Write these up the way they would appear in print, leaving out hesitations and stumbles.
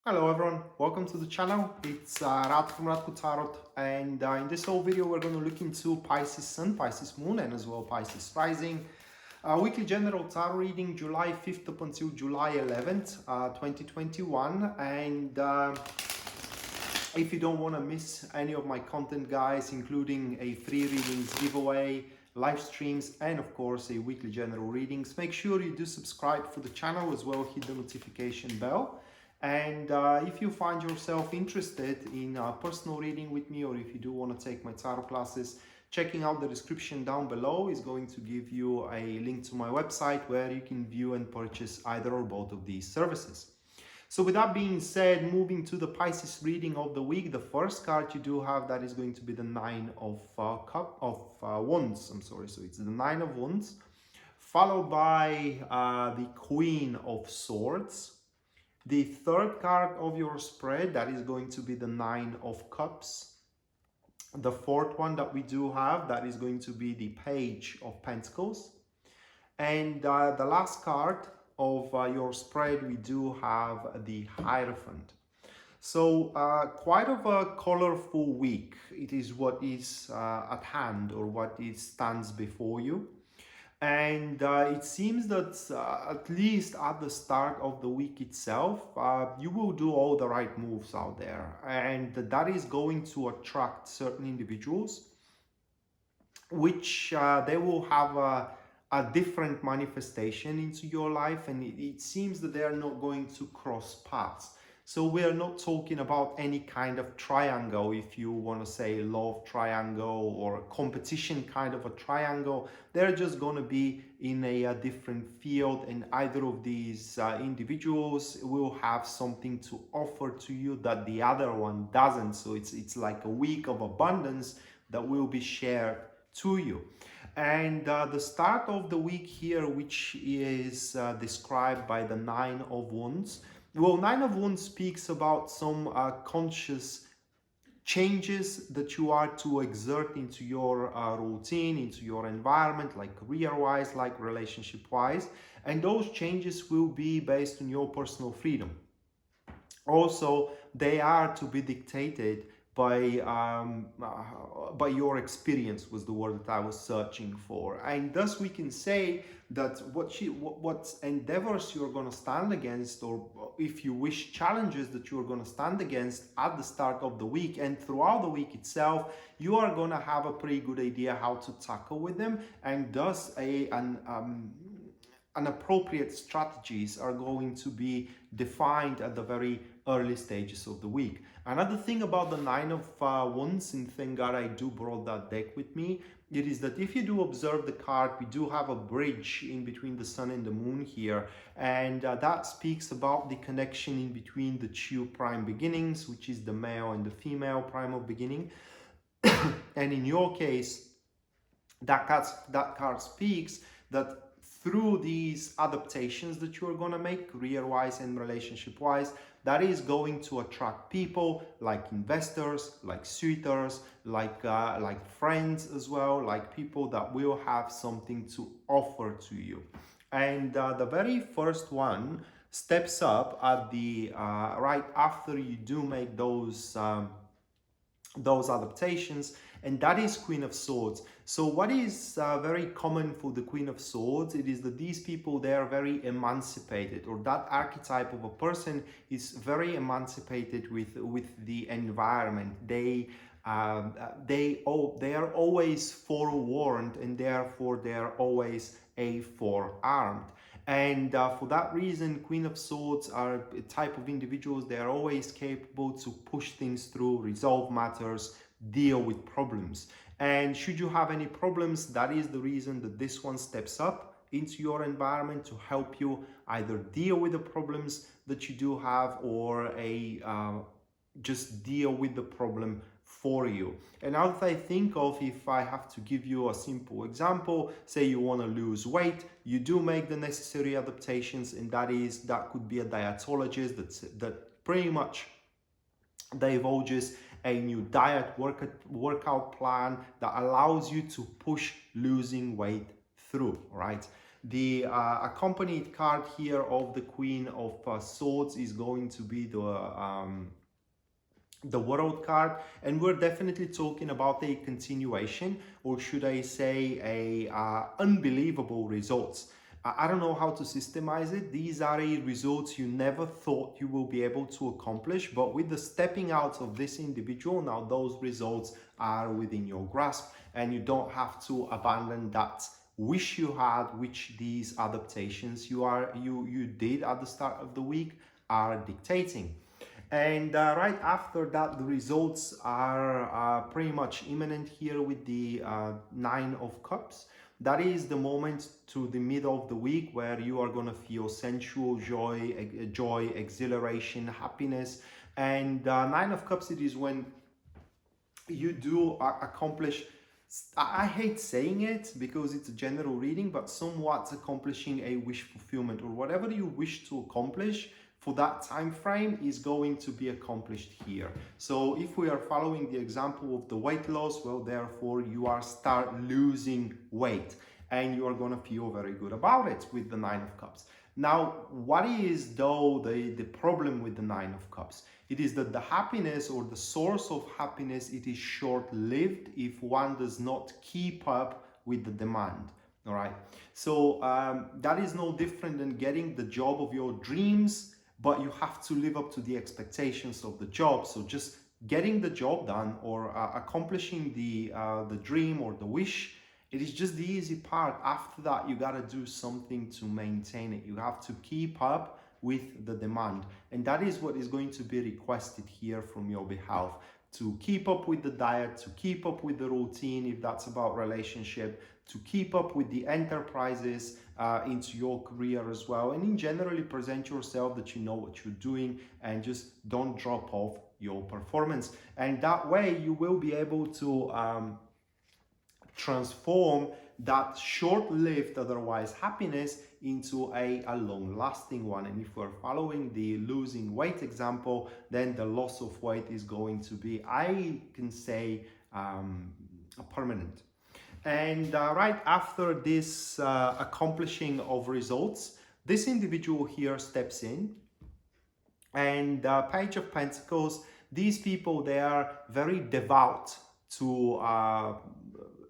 Hello everyone, welcome to the channel. It's Rad from Radko Tarot, and in this whole video we're going to look into Pisces Sun, Pisces Moon, and as well Pisces Rising. Weekly general tarot reading July 5th up until July 11th, 2021. And if you don't want to miss any of my content, guys, including a free readings giveaway, live streams, and of course a weekly general readings, make sure you do subscribe for the channel as well, hit the notification bell. And if you find yourself interested in personal reading with me, or if you do want to take my tarot classes, checking out the description down below is going to give you a link to my website where you can view and purchase either or both of these services. So with that being said, moving to the Pisces reading of the week, the first card you do have, that is going to be the Nine of Wands. I'm sorry, so it's the Nine of Wands, followed by the Queen of Swords. The third card of your spread, that is going to be the Nine of Cups. The fourth one that we do have, that is going to be the Page of Pentacles. And the last card of your spread, we do have the Hierophant. So quite of a colorful week. It is what is at hand, or what is stands before you. And it seems that at least at the start of the week itself, you will do all the right moves out there. And that is going to attract certain individuals, which they will have a different manifestation into your life. And it seems that they are not going to cross paths. So we are not talking about any kind of triangle, if you want to say love triangle or competition kind of a triangle. They're just going to be in a different field, and either of these individuals will have something to offer to you that the other one doesn't. So it's like a week of abundance that will be shared to you. And the start of the week here, which is described by the Nine of Wands. Well, Nine of Wands speaks about some conscious changes that you are to exert into your routine, into your environment, like career-wise, like relationship-wise. And those changes will be based on your personal freedom. Also, they are to be dictated by your experience, was the word that I was searching for. And thus we can say that what endeavors you're going to stand against, or if you wish, challenges that you're going to stand against at the start of the week and throughout the week itself, you are going to have a pretty good idea how to tackle with them, and thus an appropriate strategies are going to be defined at the very early stages of the week. Another thing about the Nine of Wands, and thank God I do brought that deck with me, it is that if you do observe the card, we do have a bridge in between the Sun and the Moon here, and that speaks about the connection in between the two prime beginnings, which is the male and the female prime of beginning. And in your case, that card speaks that through these adaptations that you're going to make career-wise and relationship-wise, that is going to attract people like investors, like suitors, like friends as well, like people that will have something to offer to you. And the very first one steps up at the right after you do make those adaptations, and that is Queen of Swords. So what is very common for the Queen of Swords, it is that these people, they are very emancipated, or that archetype of a person is very emancipated with the environment. They are always forewarned, and therefore they are always forearmed. And for that reason, Queen of Swords are a type of individuals, they are always capable to push things through, resolve matters, deal with problems. And should you have any problems, that is the reason that this one steps up into your environment to help you either deal with the problems that you do have, or just deal with the problem for you. And now that I think of, if I have to give you a simple example, say you want to lose weight, you do make the necessary adaptations, and that could be a dietologist that pretty much divulges a new diet workout plan that allows you to push losing weight through, right? The accompanied card here of the Queen of Swords is going to be the World card, and we're definitely talking about a continuation, or should I say a unbelievable results. I don't know how to systemize it. These are results you never thought you will be able to accomplish, but with the stepping out of this individual, now those results are within your grasp, and you don't have to abandon that wish you had, which these adaptations you did at the start of the week are dictating. And right after that, the results are pretty much imminent here with the Nine of Cups. That is the moment to the middle of the week where you are going to feel sensual joy, exhilaration, happiness. And Nine of Cups, it is when you do accomplish, I hate saying it because it's a general reading, but somewhat accomplishing a wish fulfillment, or whatever you wish to accomplish for that time frame is going to be accomplished here. So if we are following the example of the weight loss, well, therefore you are start losing weight and you are going to feel very good about it with the Nine of Cups. Now, what is though the problem with the Nine of Cups? It is that the happiness, or the source of happiness, it is short-lived if one does not keep up with the demand. All right. So that is no different than getting the job of your dreams, but you have to live up to the expectations of the job. So just getting the job done, or accomplishing the dream or the wish, it is just the easy part. After that, you got to do something to maintain it. You have to keep up with the demand. And that is what is going to be requested here from your behalf. To keep up with the diet, to keep up with the routine, if that's about relationship, to keep up with the enterprises into your career as well. And in generally present yourself that you know what you're doing, and just don't drop off your performance. And that way you will be able to transform that short-lived otherwise happiness into a long-lasting one. And if we're following the losing weight example, then the loss of weight is going to be, I can say, permanent. And right after this accomplishing of results, this individual here steps in, and Page of Pentacles, these people, they are very devout to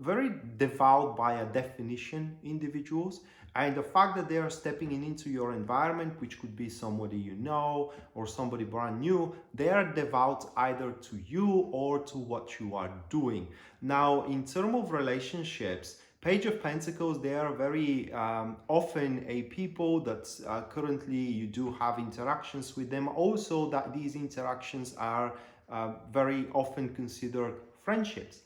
very devout by a definition individuals. And the fact that they are stepping into your environment, which could be somebody you know or somebody brand new, they are devout either to you or to what you are doing. Now, in terms of relationships, Page of Pentacles, they are very often a people that currently you do have interactions with them. Also, that these interactions are very often considered friendships.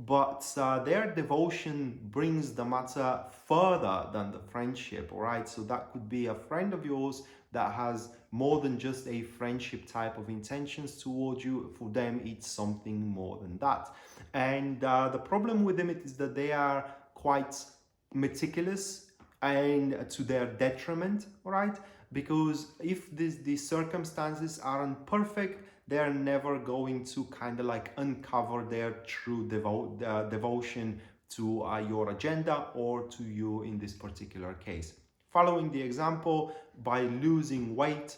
But their devotion brings the matter further than the friendship, all right? So that could be a friend of yours that has more than just a friendship type of intentions towards you. For them, it's something more than that. And the problem with them is that they are quite meticulous, and to their detriment, all right? Because if these circumstances aren't perfect, they're never going to kind of like uncover their true devotion to your agenda or to you in this particular case. Following the example, by losing weight,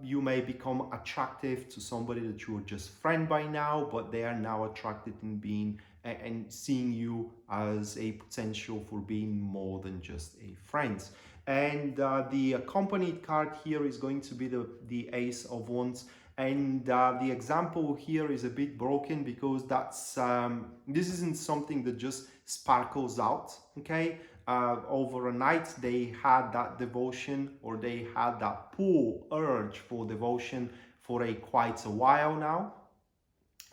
you may become attractive to somebody that you were just friend by now, but they are now attracted in being and seeing you as a potential for being more than just a friend. And the accompanied card here is going to be the Ace of Wands. And the example here is a bit broken because that's this isn't something that just sparkles out, okay? Over a night they had that devotion, or they had that pull urge for devotion for quite a while now.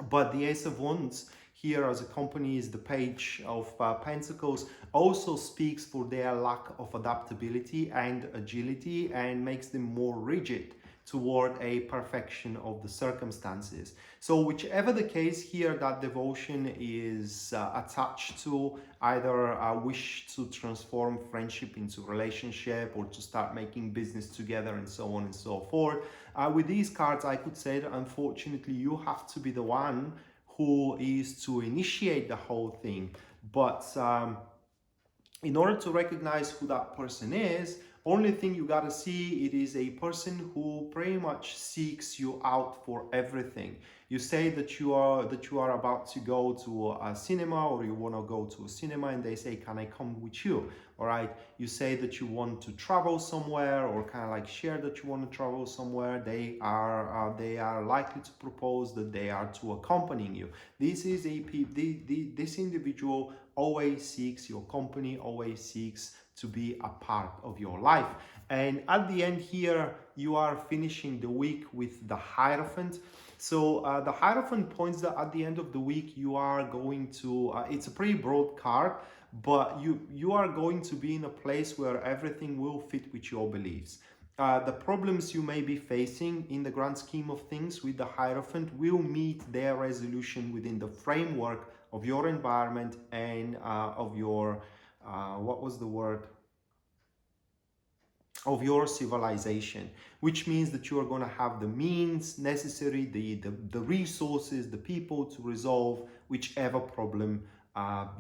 But the Ace of Wands here, as accompanies the Page of Pentacles, also speaks for their lack of adaptability and agility, and makes them more rigid toward a perfection of the circumstances. So whichever the case here, that devotion is attached to either a wish to transform friendship into relationship, or to start making business together, and so on and so forth. With these cards, I could say that unfortunately you have to be the one who is to initiate the whole thing. But in order to recognize who that person is, only thing you gotta see, it is a person who pretty much seeks you out for everything. You say that you are about to go to a cinema, or you want to go to a cinema, and they say, can I come with you? All right. You say that you want to travel somewhere, or kind of like share that you want to travel somewhere. They are likely to propose that they are to accompanying you. This is this individual always seeks your company, always seeks to be a part of your life. And at the end here, you are finishing the week with the Hierophant. So the Hierophant points that at the end of the week, you are going to, it's a pretty broad card, but you are going to be in a place where everything will fit with your beliefs. The problems you may be facing in the grand scheme of things with the Hierophant will meet their resolution within the framework of your environment and of your, what was the word? Of your civilization, which means that you are going to have the means necessary, the resources, the people to resolve whichever problem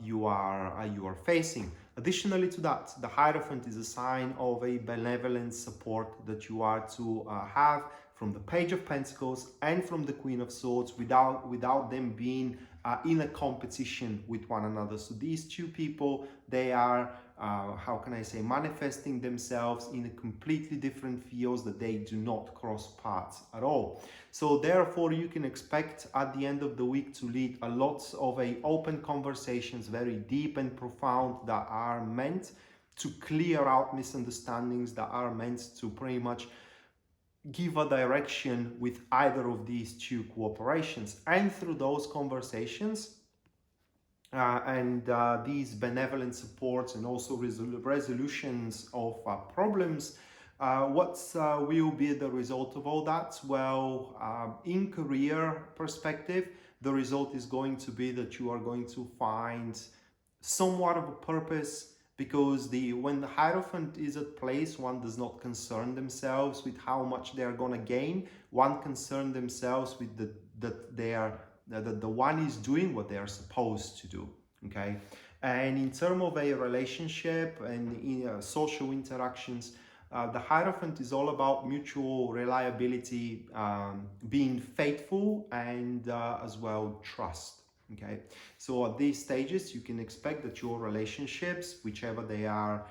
you are facing. Additionally to that, the Hierophant is a sign of a benevolent support that you are to have from the Page of Pentacles and from the Queen of Swords, without them being in a competition with one another. So these two people, they are how can I say, manifesting themselves in a completely different fields that they do not cross paths at all. So therefore, you can expect at the end of the week to lead a lot of open conversations, very deep and profound, that are meant to clear out misunderstandings, that are meant to pretty much give a direction with either of these two cooperations. And through those conversations these benevolent supports, and also resolutions of problems, what will be the result of all that? Well, in career perspective, the result is going to be that you are going to find somewhat of a purpose, because when the Hierophant is at place, one does not concern themselves with how much they are going to gain. One concern themselves with that the one is doing what they are supposed to do. Okay. And in terms of a relationship and in social interactions, the Hierophant is all about mutual reliability, being faithful, and as well trust. Okay, so at these stages, you can expect that your relationships, whichever they are,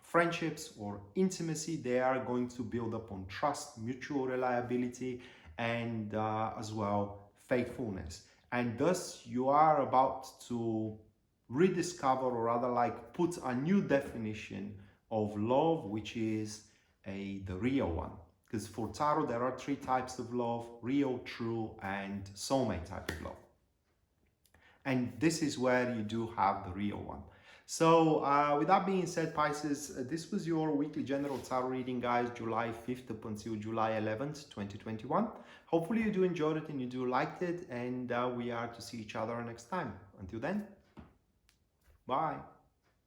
friendships or intimacy, they are going to build up on trust, mutual reliability, and as well faithfulness. And thus you are about to rediscover, or rather like put a new definition of love, which is the real one. Because for Tarot, there are three types of love: real, true, and soulmate type of love. And this is where you do have the real one. So with that being said, Pisces, this was your weekly general tarot reading, guys, July 5th up until July 11th, 2021. Hopefully you do enjoy it and you do like it, and we are to see each other next time. Until then, bye.